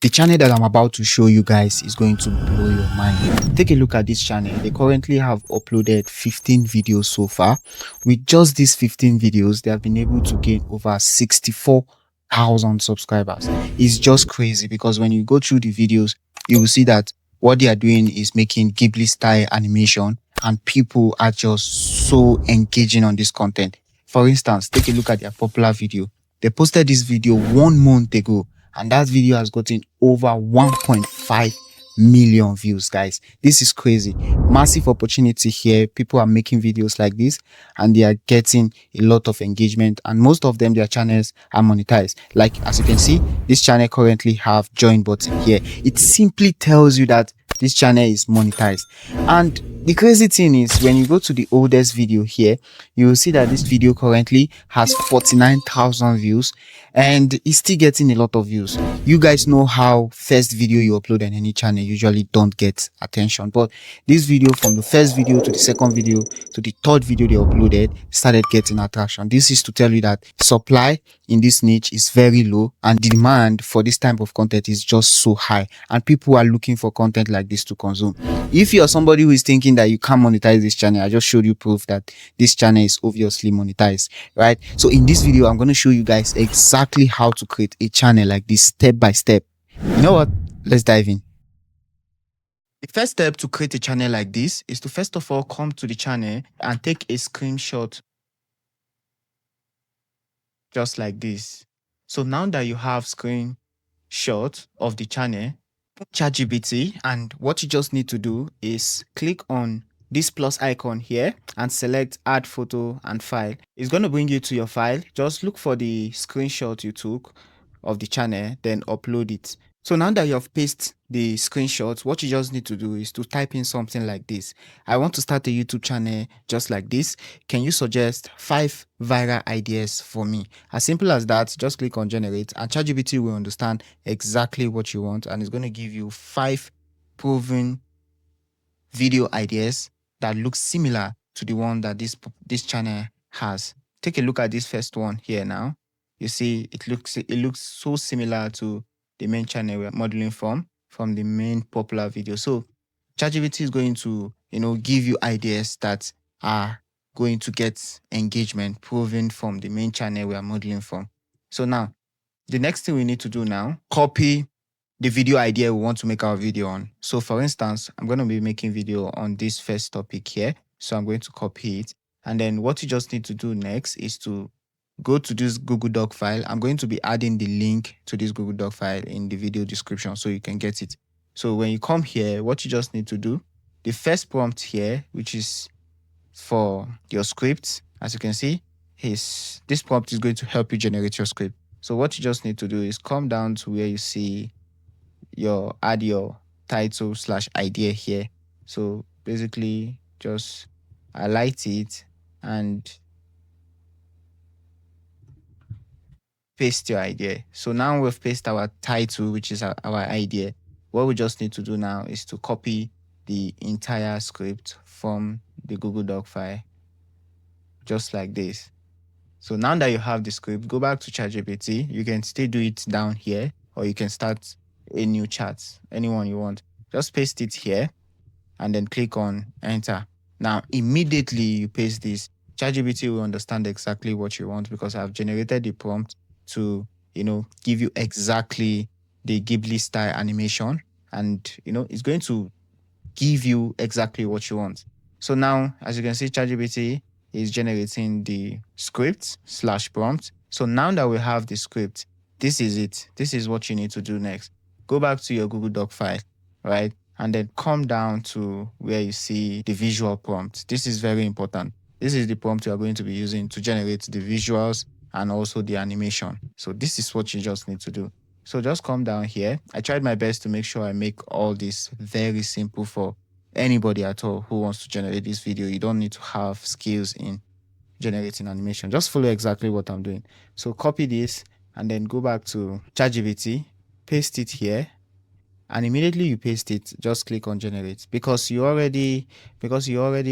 The channel that I'm about to show you guys is going to blow your mind. Take a look at this channel. They currently have uploaded 15 videos so far. With just these 15 videos, they have been able to gain over 64,000 subscribers. It's just crazy because when you go through the videos, you will see that what they are doing is making Ghibli-style animation, and people are just so engaging on this content. For instance, take a look at their popular video. They posted this video 1 month ago, and that video has gotten over 1.5 million views, guys. This is crazy. Massive opportunity here. People are making videos like this and they are getting a lot of engagement, and most of them, their channels are monetized. Like as you can see, this channel currently have join button here. It simply tells you that this channel is monetized. And the crazy thing is, when you go to the oldest video here, you will see that this video currently has 49,000 views and it's still getting a lot of views. You guys know how first video you upload on any channel usually don't get attention, but this video, from the first video to the second video to the third video they uploaded, started getting attraction. This is to tell you that supply in this niche is very low and the demand for this type of content is just so high, and people are looking for content like this to consume. If you're somebody who is thinking that you can't monetize this channel, I just showed you proof that this channel is obviously monetized, right? So in this video, I'm going to show you guys exactly how to create a channel like this step by step. You know what? Let's dive in. The first step to create a channel like this is to first of all come to the channel and take a screenshot just like this. So now that you have screenshot of the channel, ChatGPT, and what you just need to do is click on this plus icon here and select add photo and file. It's going to bring you to your file. Just look for the screenshot you took of the channel, then upload it. So now that you have pasted the screenshot, what you just need to do is to type in something like this. I want to start a YouTube channel just like this. Can you suggest 5 viral ideas for me? As simple as that. Just click on generate and ChatGPT will understand exactly what you want, and it's going to give you 5 proven video ideas that look similar to the one that this channel has. Take a look at this first one here now. You see it looks so similar to the main channel we're modeling from the main popular video. So ChatGPT is going to give you ideas that are going to get engagement proven from the main channel we are modeling from. So now the next thing we need to do now, copy the video idea we want to make our video on. So for instance, I'm going to be making video on this first topic here. So I'm going to copy it. And then what you just need to do next is to go to this Google Doc file. I'm going to be adding the link to this Google Doc file in the video description so you can get it. So when you come here, what you just need to do, the first prompt here, which is for your script, as you can see, this prompt is going to help you generate your script. So what you just need to do is come down to where you see add your title / idea here. So basically just highlight it and paste your idea. So now we've pasted our title, which is our idea. What we just need to do now is to copy the entire script from the Google Doc file just like this. So now that you have the script, go back to ChatGPT. You can still do it down here, or you can start a new chat, anyone you want. Just paste it here and then click on enter. Now immediately you paste this, ChatGPT will understand exactly what you want because I've generated the prompt to give you exactly the Ghibli style animation, and it's going to give you exactly what you want. So now, as you can see, ChatGPT is generating the script / prompt. So now that we have the script, this is it. This is what you need to do next. Go back to your Google Doc file, right? And then come down to where you see the visual prompt. This is very important. This is the prompt you are going to be using to generate the visuals and also the animation. So this is what you just need to do. So just come down here. I tried my best to make sure I make all this very simple for anybody at all who wants to generate this video. You don't need to have skills in generating animation. Just follow exactly what I'm doing. So copy this and then go back to ChatGPT, paste it here, and immediately you paste it, just click on generate because you already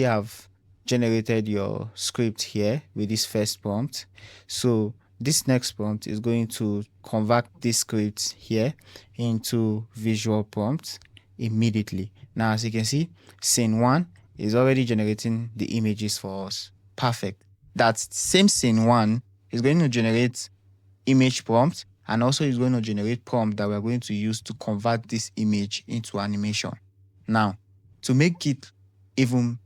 have generated your script here with this first prompt. So this next prompt is going to convert this script here into visual prompts immediately. Now, as you can see, scene 1 is already generating the images for us. Perfect. That same scene 1 is going to generate image prompt, and also is going to generate prompt that we're going to use to convert this image into animation. Now, to make it even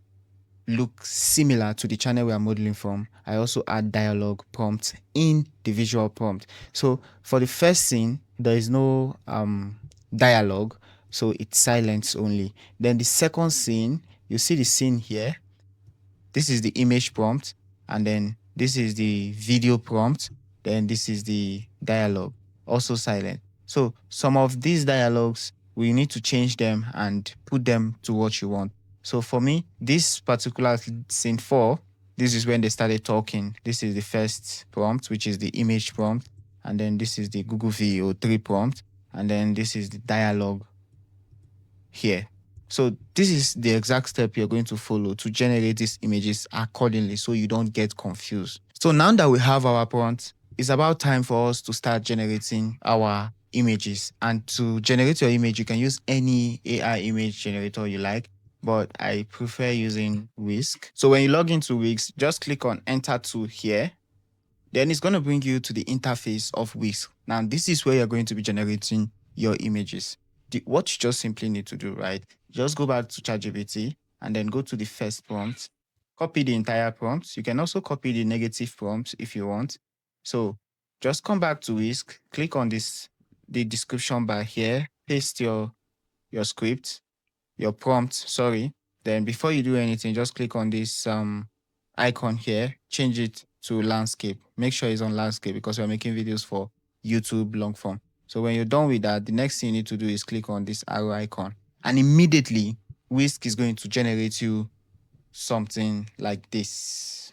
look similar to the channel we are modeling from, I also add dialogue prompts in the visual prompt. So for the first scene, there is no dialogue, so it's silence only. Then the second scene, you see the scene here. This is the image prompt, and then this is the video prompt, then this is the dialogue, also silent. So some of these dialogues, we need to change them and put them to what you want. So for me, this particular scene 4, this is when they started talking. This is the first prompt, which is the image prompt, and then this is the Google VO3 prompt, and then this is the dialogue here. So this is the exact step you're going to follow to generate these images accordingly so you don't get confused. So now that we have our prompt, it's about time for us to start generating our images. And to generate your image, you can use any AI image generator you like, but I prefer using Whisk. So when you log into Whisk, just click on Enter to here. Then it's going to bring you to the interface of Whisk. Now, this is where you're going to be generating your images. What you just simply need to do, right? Just go back to ChatGPT and then go to the first prompt, copy the entire prompt. You can also copy the negative prompt if you want. So just come back to Whisk, click on the description bar here, paste your script, your prompt, sorry. Then before you do anything, just click on this icon here, change it to landscape. Make sure it's on landscape because we're making videos for YouTube long form. So when you're done with that, the next thing you need to do is click on this arrow icon. And immediately, Whisk is going to generate you something like this.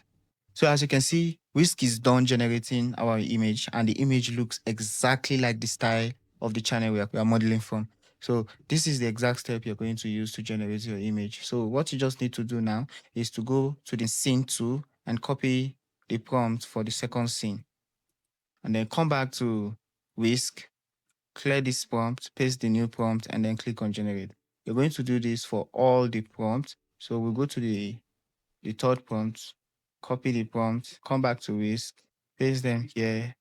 So as you can see, Whisk is done generating our image, and the image looks exactly like the style of the channel we are modeling from. So this is the exact step you're going to use to generate your image. So what you just need to do now is to go to the scene 2 and copy the prompt for the second scene. And then come back to Whisk, clear this prompt, paste the new prompt, and then click on generate. You're going to do this for all the prompts. So we'll go to the third prompt, copy the prompt, come back to Whisk, paste them here,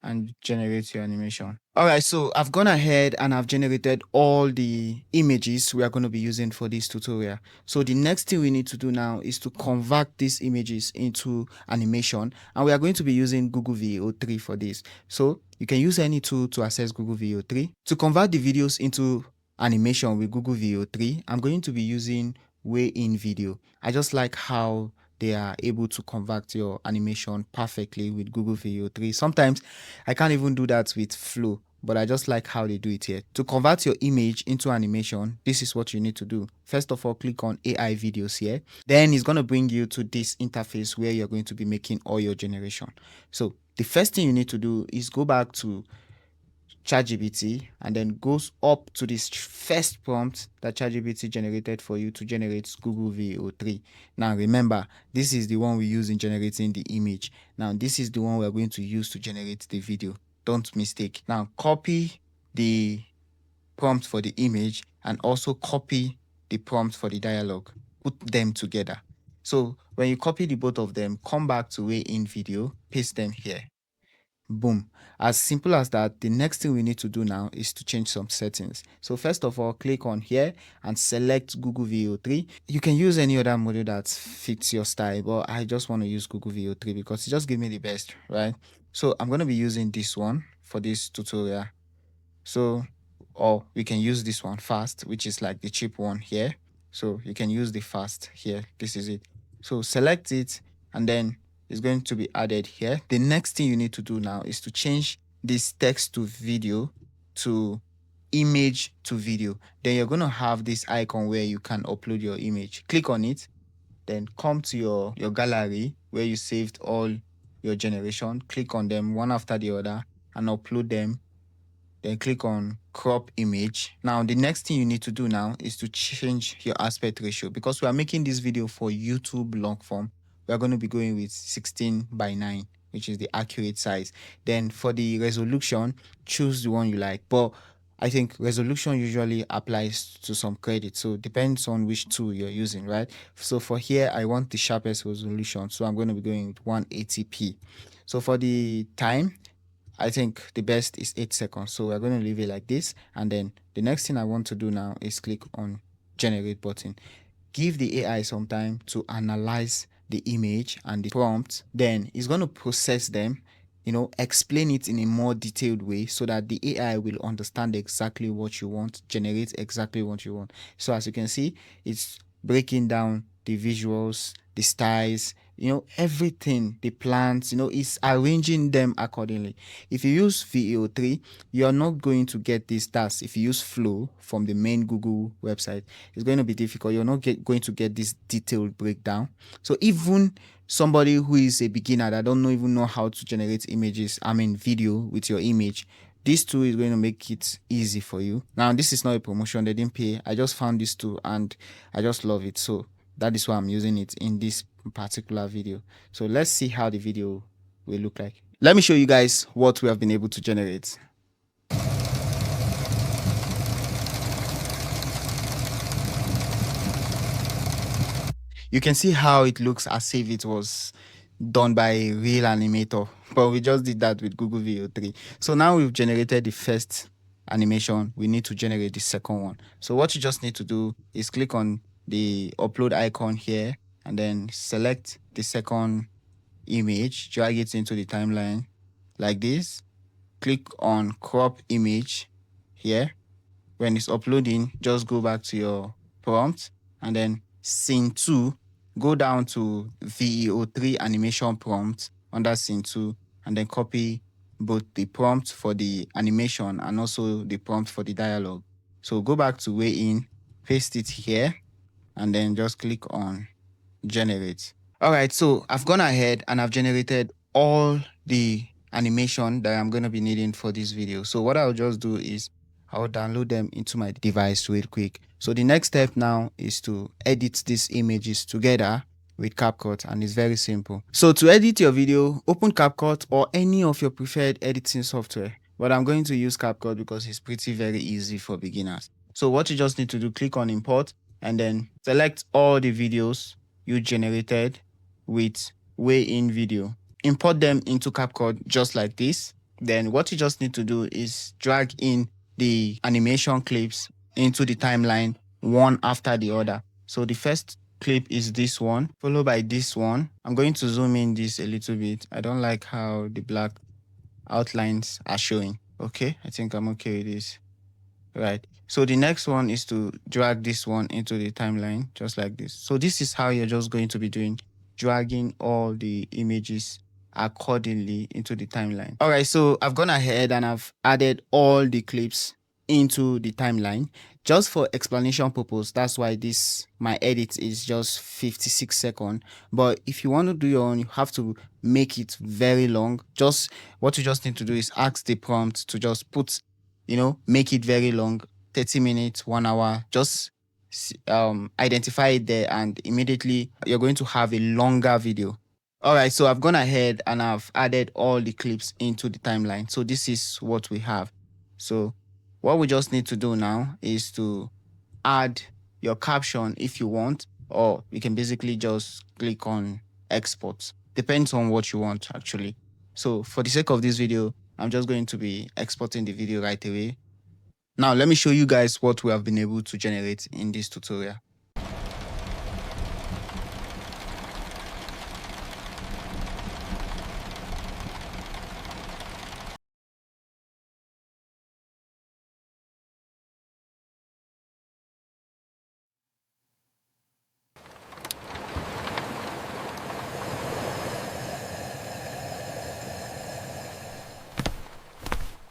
and generate your animation. All right, so I've gone ahead and I've generated all the images we are going to be using for this tutorial. So the next thing we need to do now is to convert these images into animation, and we are going to be using Google VO3 for this. So you can use any tool to access Google VO3. To convert the videos into animation with Google VO3, I'm going to be using Way in Video. I just like how they are able to convert your animation perfectly with Google VO3. Sometimes I can't even do that with Flow, but I just like how they do it here. To convert your image into animation, this is what you need to do. First of all, click on AI videos here. Then it's going to bring you to this interface where you're going to be making all your generation. So the first thing you need to do is go back to ChatGPT and then goes up to this first prompt that ChatGPT generated for you to generate Google VO3. Now remember, this is the one we use in generating the image. Now this is the one we're going to use to generate the video. Don't mistake. Now copy the prompt for the image and also copy the prompt for the dialogue. Put them together. So when you copy the both of them, come back to Way in Video, paste them here. Boom. As simple as that. The next thing we need to do now is to change some settings. So first of all, click on here and select Google VO3. You can use any other model that fits your style, but I just want to use Google VO3 because it just gives me the best, right? So I'm going to be using this one for this tutorial. So, or we can use this one fast, which is like the cheap one here. So you can use the fast here. This is it. So select it, and then it's going to be added here. The next thing you need to do now is to change this text to video to image to video. Then you're going to have this icon where you can upload your image. Click on it, then come to your gallery where you saved all your generation. Click on them one after the other and upload them. Then click on crop image. Now the next thing you need to do now is to change your aspect ratio. Because we are making this video for YouTube long form, we are going to be going with 16:9. which is the accurate size. Then for the resolution, choose the one you like. But I think resolution usually applies to some credit, so depends on which tool you're using, right? So for here, I want the sharpest resolution, so I'm going to be going with 180p. So for the time, I think the best is 8 seconds. So we're going to leave it like this. And then the next thing I want to do now is click on generate button. Give the AI some time to analyze the image and the prompt. Then it's going to process them, explain it in a more detailed way so that the AI will understand exactly what you want, generate exactly what you want. So as you can see, it's breaking down the visuals, the styles, everything, the plants, it's arranging them accordingly. If you use VEO3, you're not going to get this task. If you use Flow from the main Google website, it's going to be difficult. You're not going to get this detailed breakdown. So even somebody who is a beginner that don't even know how to generate video with your image, this tool is going to make it easy for you. Now, this is not a promotion. They didn't pay. I just found this tool and I just love it. So that is why I'm using it in this particular video. So let's see how the video will look like. Let me show you guys what we have been able to generate. You can see how it looks as if it was done by a real animator, but we just did that with Google VO3. So now we've generated the first animation. We need to generate the second one. So what you just need to do is click on the upload icon here and then select the second image, drag it into the timeline like this. Click on crop image here. When it's uploading, just go back to your prompt and then scene 2, go down to VEO3 animation prompt under scene 2 and then copy both the prompt for the animation and also the prompt for the dialogue. So go back to way in, paste it here, and then just click on generate. All right, so I've gone ahead and I've generated all the animation that I'm going to be needing for this video. So what I'll just do is I'll download them into my device real quick. So the next step now is to edit these images together with CapCut, and it's very simple. So to edit your video, open CapCut or any of your preferred editing software. But I'm going to use CapCut because it's very easy for beginners. So what you just need to do, click on import and then select all the videos you generated with way in video. Import them into CapCut just like this. Then what you just need to do is drag in the animation clips into the timeline one after the other. So the first clip is this one, followed by this one. I'm going to zoom in this a little bit. I don't like how the black outlines are showing. Okay, I think I'm okay with this. Right. So the next one is to drag this one into the timeline just like this. So this is how you're just going to be doing, dragging all the images accordingly into the timeline. All right, so I've gone ahead and I've added all the clips into the timeline just for explanation purpose. That's why my edit is just 56 seconds. But if you want to do your own, you have to make it very long. Just what you just need to do is ask the prompt to just put, make it very long, 30 minutes, 1 hour. Just identify it there and immediately you're going to have a longer video. All right, so I've gone ahead and I've added all the clips into the timeline. So this is what we have. So what we just need to do now is to add your caption if you want, or you can basically just click on export. Depends on what you want actually. So for the sake of this video, I'm just going to be exporting the video right away. Now let me show you guys what we have been able to generate in this tutorial.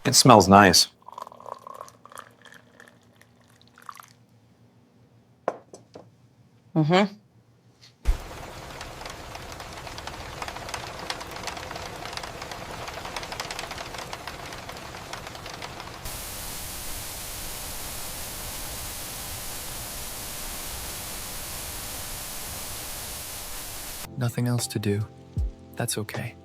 It smells nice. Mm-hmm. Nothing else to do. That's okay.